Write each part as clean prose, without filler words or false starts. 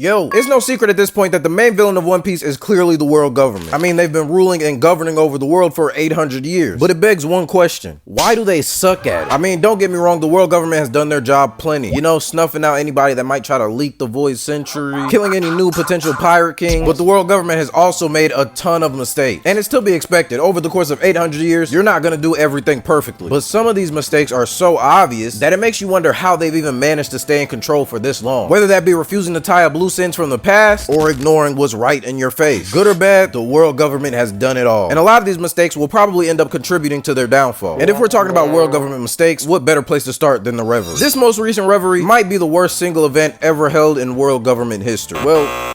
Yo, it's no secret at this point that the main villain of One Piece is clearly the world government. I mean, they've been ruling and governing over the world for 800 years. But it begs one question. Why do they suck at it? I mean, don't get me wrong, the world government has done their job plenty. You know, snuffing out anybody that might try to leak the Void Century, killing any new potential pirate king. But the world government has also made a ton of mistakes. And it's to be expected. Over the course of 800 years, you're not gonna do everything perfectly. But some of these mistakes are so obvious that it makes you wonder how they've even managed to stay in control for this long. Whether that be refusing to tie up loose ends from the past, or ignoring what's right in your face. Good or bad, the world government has done it all. And a lot of these mistakes will probably end up contributing to their downfall. And if we're talking about world government mistakes, what better place to start than the Reverie? This most recent Reverie might be the worst single event ever held in world government history.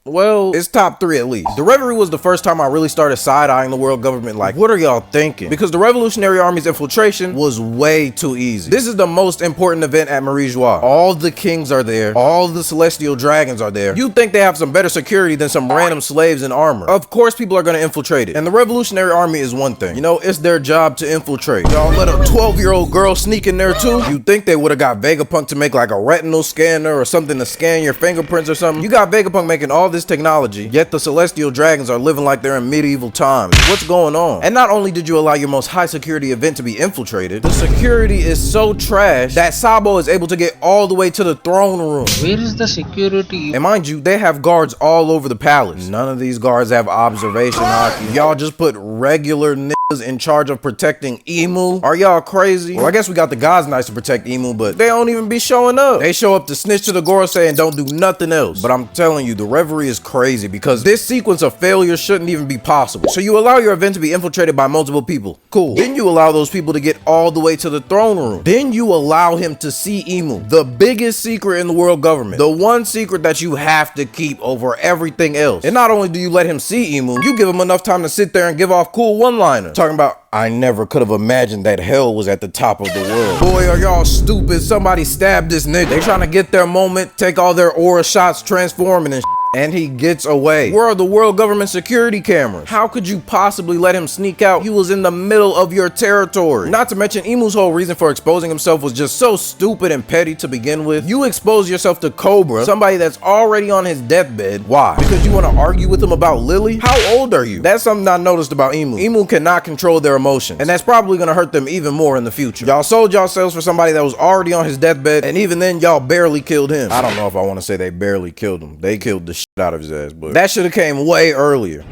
Well, it's top 3 at least. The Reverie was the first time I really started side-eyeing the world government like, what are y'all thinking? Because the Revolutionary Army's infiltration was way too easy. This is the most important event at Marineford. All the kings are there. All the celestial dragons are there. You think they have some better security than some random slaves in armor. Of course people are going to infiltrate it. And the Revolutionary Army is one thing. You know, it's their job to infiltrate. Y'all let a 12-year-old girl sneak in there too? You think they would have got Vegapunk to make like a retinal scanner or something to scan your fingerprints or something? You got Vegapunk making all this technology, yet the celestial dragons are living like they're in medieval times. What's going on? And not only did you allow your most high security event to be infiltrated, the security is so trash that Sabo is able to get all the way to the throne room. Where is the security? And mind you, they have guards all over the palace. None of these guards have observation hockey. Y'all just put regular niggas in charge of protecting Emu? Are y'all crazy? Well, I guess we got the God's Knights to protect Emu, but they don't even be showing up. They show up to snitch to the Gorosei and don't do nothing else. But I'm telling you, the Reverie is crazy because this sequence of failures shouldn't even be possible. So you allow your event to be infiltrated by multiple people. Cool. Then you allow those people to get all the way to the throne room. Then you allow him to see Emu, the biggest secret in the world government. The one secret that you have to keep over everything else. And not only do you let him see Emu, you give him enough time to sit there and give off cool one-liners. Talking about, I never could have imagined that hell was at the top of the world. Boy, are y'all stupid. Somebody stabbed this nigga. They trying to get their moment, take all their aura shots, transforming and and he gets away. Where are the world government security cameras? How could you possibly let him sneak out? He was in the middle of your territory. Not to mention, Emu's whole reason for exposing himself was just so stupid and petty to begin with. You expose yourself to Cobra, somebody that's already on his deathbed. Why? Because you want to argue with him about Lily? How old are you? That's something I noticed about Emu. Emu cannot control their emotions, and that's probably going to hurt them even more in the future. Y'all sold yourselves for somebody that was already on his deathbed, and even then, y'all barely killed him. I don't know if I want to say they barely killed him. They killed the shit out of his ass, but that should have came way earlier.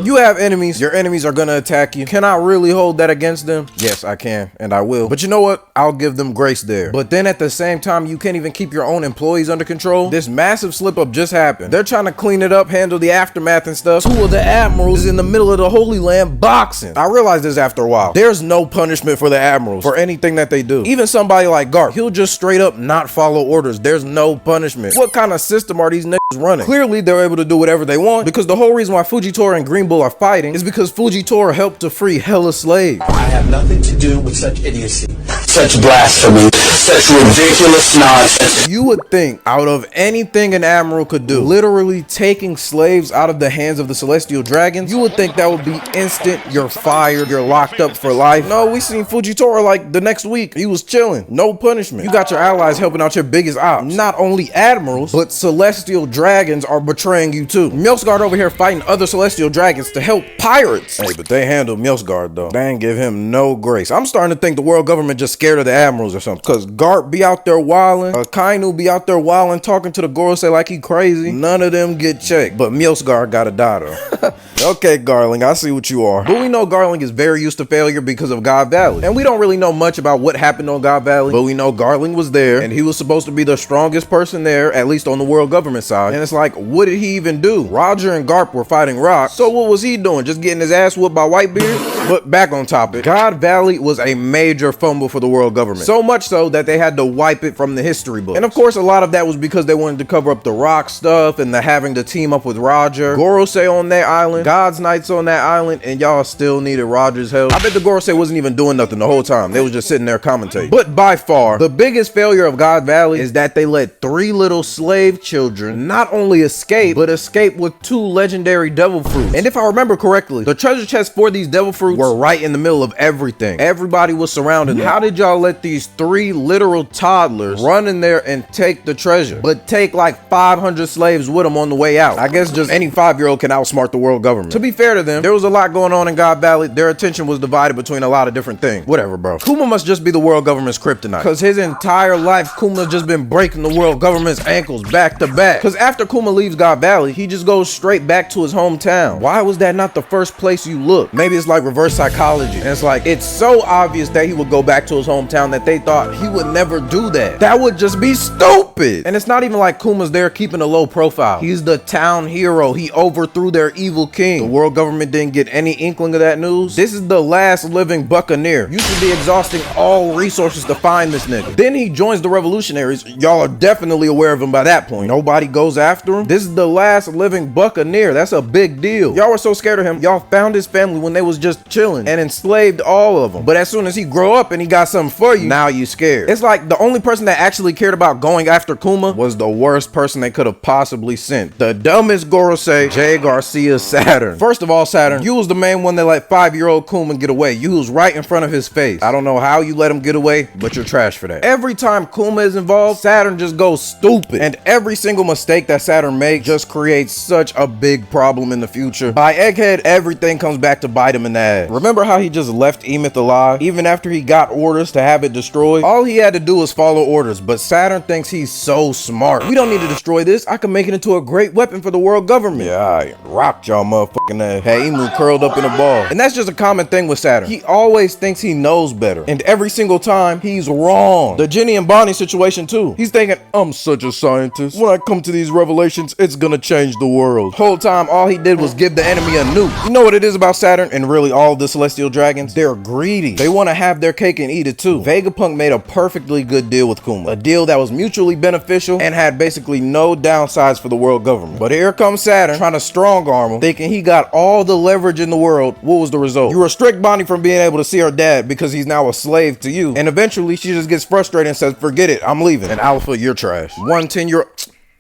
You have enemies. Your enemies are gonna attack you. Can I really hold that against them? Yes, I can, and I will. But you know what? I'll give them grace there. But then at the same time, you can't even keep your own employees under control. This massive slip up just happened. They're trying to clean it up, handle the aftermath and stuff. Two of the Admirals is in the middle of the Holy Land boxing. I realized this after a while. There's no punishment for the Admirals for anything that they do. Even somebody like Garp, he'll just straight up not follow orders. There's no punishment. What kind of system are these niggas running? Clearly, they're able to do whatever they want, because the whole reason why Fujitora and Green Bull are fighting is because Fujitora helped to free hella slaves. I have nothing to do with such idiocy, such blasphemy, such ridiculous nonsense. You would think out of anything an admiral could do, literally taking slaves out of the hands of the celestial dragons, you would think that would be instant. You're fired, you're locked up for life. No, we seen Fujitora like the next week. He was chilling, no punishment. You got your allies helping out your biggest ops. Not only admirals, but celestial dragons are betraying you too. Mjolsgard over here fighting other celestial dragons to help pirates. Hey, but they handled Mjolsgard though. They ain't give him no grace. I'm starting to think the world government just scared of the admirals or something. Cause Garp be out there wilding, Kainu be out there wilding, talking to the Gorosei like he crazy. None of them get checked, but Mjolsgard gotta die though. Okay, Garling, I see what you are. But we know Garling is very used to failure because of God Valley. And we don't really know much about what happened on God Valley, but we know Garling was there and he was supposed to be the strongest person there, at least on the world government side. And it's like, what did he even do? Roger and Garp were fighting Rock, so what was he doing? Just getting his ass whooped by Whitebeard? But back on topic, God Valley was a major fumble for the world government. So much so that they had to wipe it from the history books. And of course, a lot of that was because they wanted to cover up the Rock stuff and the having to team up with Roger. Gorosei on that island, God's Knights on that island, and y'all still needed Roger's help. I bet the Gorosei wasn't even doing nothing the whole time. They was just sitting there commentating. But by far, the biggest failure of God Valley is that they let 3 little slave children not only escape, but escape with 2 legendary devil fruits. And if I remember correctly, the treasure chest for these devil fruits were right in the middle of everything. Everybody was surrounding them. How did y'all let these 3 literal toddlers run in there and take the treasure, but take like 500 slaves with them on the way out? I guess just any 5-year-old can outsmart the world government. To be fair to them, there was a lot going on in God Valley. Their attention was divided between a lot of different things. Whatever, bro. Kuma must just be the world government's kryptonite, because his entire life Kuma's just been breaking the world government's ankles back to back. Because after Kuma leaves God Valley, he just goes straight back to his hometown. Why was that not the first place you looked? Maybe it's like reverse psychology, and it's like, it's so obvious that he would go back to his hometown that they thought he would never do that. That would just be stupid. And it's not even like Kuma's there keeping a low profile. He's the town hero. He overthrew their evil king. The world government didn't get any inkling of that news. This is the last living buccaneer. You should be exhausting all resources to find this nigga. Then he joins the revolutionaries. Y'all are definitely aware of him by that point. Nobody goes after him. This is the last living buccaneer. That's a big deal. Y'all were so scared of him, y'all found his family when they was just chilling and enslaved all of them. But as soon as he grow up and he got something for you, now you scared. It's like the only person that actually cared about going after Kuma was the worst person they could have possibly sent. The dumbest Gorosei, Jay Garcia Saturn. First of all, Saturn, you was the main one that let 5-year-old Kuma get away. You was right in front of his face. I don't know how you let him get away, but you're trash for that. Every time Kuma is involved, Saturn just goes stupid. And every single mistake that Saturn makes just creates such a big problem in the future. By Egghead, everything comes back to bite him in the ass. Remember how he just left Emeth alive, even after he got orders to have it destroyed? All he had to do was follow orders, but Saturn thinks he's so smart. We don't need to destroy this. I can make it into a great weapon for the world government. Yeah, I rocked y'all motherfucking ass. Hey, Emu curled up in a ball. And that's just a common thing with Saturn. He always thinks he knows better. And every single time, he's wrong. The Jenny and Bonnie situation too. He's thinking, I'm such a scientist. When I come to these revelations, it's gonna change the world. Whole time, all he did was give the enemy a nuke. You know what it is about Saturn and really all the celestial dragons? They're greedy. They want to have their cake and eat it too. Vegapunk made a perfectly good deal with Kuma. A deal that was mutually beneficial and had basically no downsides for the world government. But here comes Saturn trying to strong arm him, thinking he got all the leverage in the world. What was the result? You restrict Bonnie from being able to see her dad because he's now a slave to you. And eventually she just gets frustrated and says, forget it, I'm leaving. And Alpha, you're trash. 110-year-old...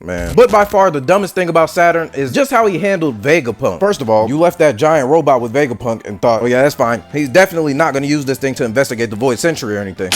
Man. But by far the dumbest thing about Saturn is just how he handled Vegapunk. First of all, you left that giant robot with Vegapunk and thought, oh yeah, that's fine. He's definitely not going to use this thing to investigate the Void Century or anything.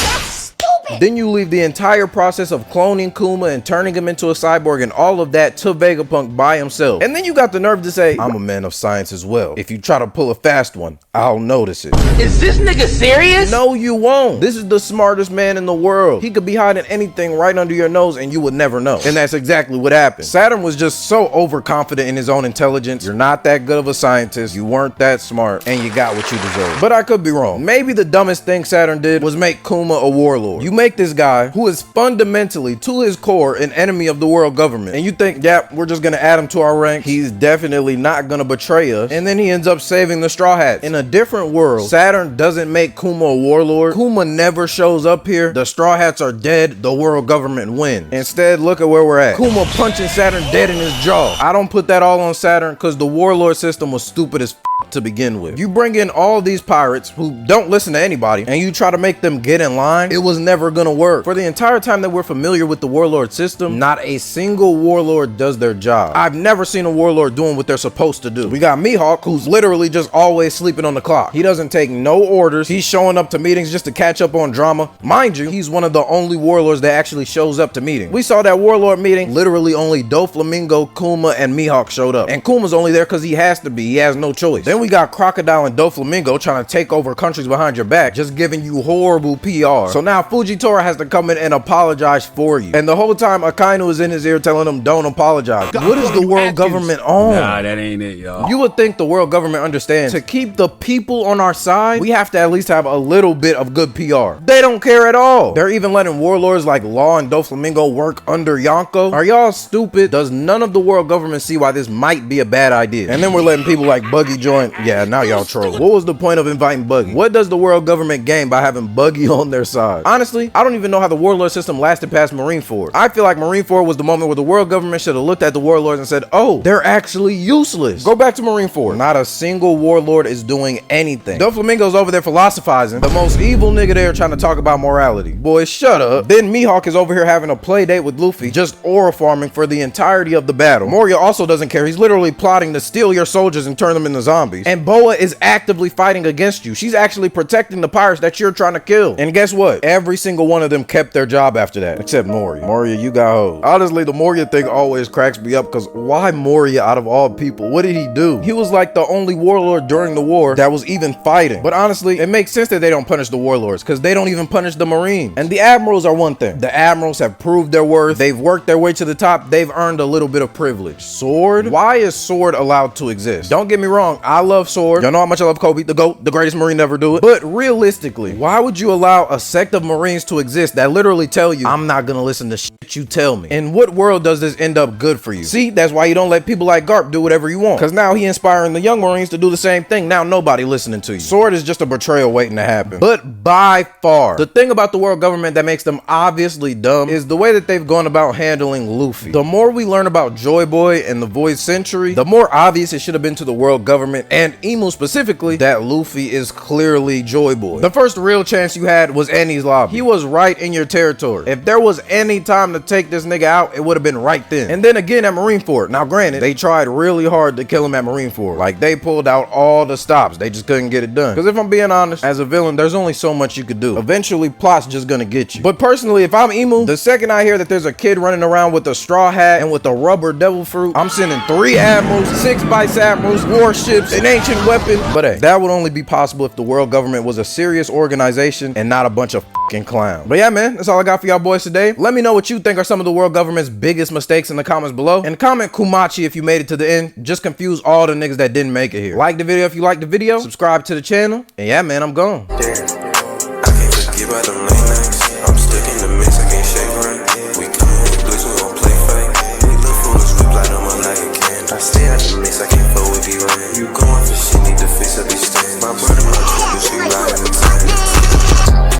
Then you leave the entire process of cloning Kuma and turning him into a cyborg and all of that to Vegapunk by himself. And then you got the nerve to say, I'm a man of science as well. If you try to pull a fast one, I'll notice it. Is this nigga serious? No, you won't. This is the smartest man in the world. He could be hiding anything right under your nose and you would never know. And that's exactly what happened. Saturn was just so overconfident in his own intelligence. You're not that good of a scientist. You weren't that smart and you got what you deserve. But I could be wrong. Maybe the dumbest thing Saturn did was make Kuma a warlord. You make this guy who is fundamentally to his core an enemy of the world government and you think, yeah, we're just gonna add him to our rank. He's definitely not gonna betray us. And then he ends up saving the Straw Hats. In a different world, Saturn doesn't make Kuma a warlord. Kuma never shows up here. The Straw Hats are dead. The world government wins. Instead, look at where we're at. Kuma punching Saturn dead in his jaw. I don't put that all on Saturn because the warlord system was stupid as to begin with. You bring in all these pirates who don't listen to anybody and you try to make them get in line, it was never gonna work. For the entire time that we're familiar with the warlord system, not a single warlord does their job. I've never seen a warlord doing what they're supposed to do. We got Mihawk, who's literally just always sleeping on the clock. He doesn't take no orders. He's showing up to meetings just to catch up on drama. Mind you, he's one of the only warlords that actually shows up to meetings. We saw that warlord meeting, literally only Doflamingo, Kuma, and Mihawk showed up. And Kuma's only there because he has to be. He has no choice. Then we got Crocodile and Doflamingo trying to take over countries behind your back, just giving you horrible PR. So now Fujitora has to come in and apologize for you. And the whole time Akainu is in his ear telling him, don't apologize. What is the world government on? Nah, that ain't it, y'all. You would think the world government understands to keep the people on our side, we have to at least have a little bit of good PR. They don't care at all. They're even letting warlords like Law and Doflamingo work under Yonko. Are y'all stupid? Does none of the world government see why this might be a bad idea? And then we're letting people like Buggy join. Yeah, now y'all trolling. What was the point of inviting Buggy? What does the world government gain by having Buggy on their side? Honestly, I don't even know how the warlord system lasted past Marineford. I feel like Marineford was the moment where the world government should have looked at the warlords and said, oh, they're actually useless. Go back to Marineford. Not a single warlord is doing anything. Doflamingo's over there philosophizing. The most evil nigga there trying to talk about morality. Boy, shut up. Then Mihawk is over here having a play date with Luffy, just aura farming for the entirety of the battle. Moria also doesn't care. He's literally plotting to steal your soldiers and turn them into zombies. zombies, and Boa is actively fighting against you. She's actually protecting the pirates that you're trying to kill. And guess what? Every single one of them kept their job after that, except Moria. Moria, you got hoes. Honestly, the Moria thing always cracks me up, because why Moria out of all people? What did he do? He was like the only warlord during the war that was even fighting. But honestly, it makes sense that they don't punish the warlords, because they don't even punish the Marines. And the Admirals are one thing. The Admirals have proved their worth. They've worked their way to the top. They've earned a little bit of privilege. Sword? Why is Sword allowed to exist? Don't get me wrong, I love Sword. Y'all know how much I love Kobe, the GOAT, the greatest Marine to ever do it. But realistically, why would you allow a sect of Marines to exist that literally tell you, I'm not gonna listen to shit you tell me? In what world does this end up good for you? See, that's why you don't let people like Garp do whatever you want, because now he inspiring the young Marines to do the same thing. Now nobody listening to you. Sword is just a betrayal waiting to happen. But by far, the thing about the world government that makes them obviously dumb is the way that they've gone about handling Luffy. The more we learn about Joy Boy and the Void Century, the more obvious it should have been to the world government and Emu specifically that Luffy is clearly Joy Boy. The first real chance you had was Enies Lobby. He was right in your territory. If there was any time to take this nigga out, it would have been right then. And then again at Marineford. Now granted, they tried really hard to kill him at Marineford. Like, they pulled out all the stops. They just couldn't get it done. Because if I'm being honest, as a villain, there's only so much you could do. Eventually, plot's just gonna get you. But personally, if I'm Emu, the second I hear that there's a kid running around with a straw hat and with a rubber devil fruit, I'm sending 3 admirals, 6 vice admirals, warships, an ancient weapon. But hey, that would only be possible if the world government was a serious organization and not a bunch of fucking clowns. But yeah, man, that's all I got for y'all boys today. Let me know what you think are some of the world government's biggest mistakes in the comments below. And comment Kumachi if you made it to the end. Just confuse all the niggas that didn't make it here. Like the video if you liked the video. Subscribe to the channel. And yeah, man, I'm gone. Damn.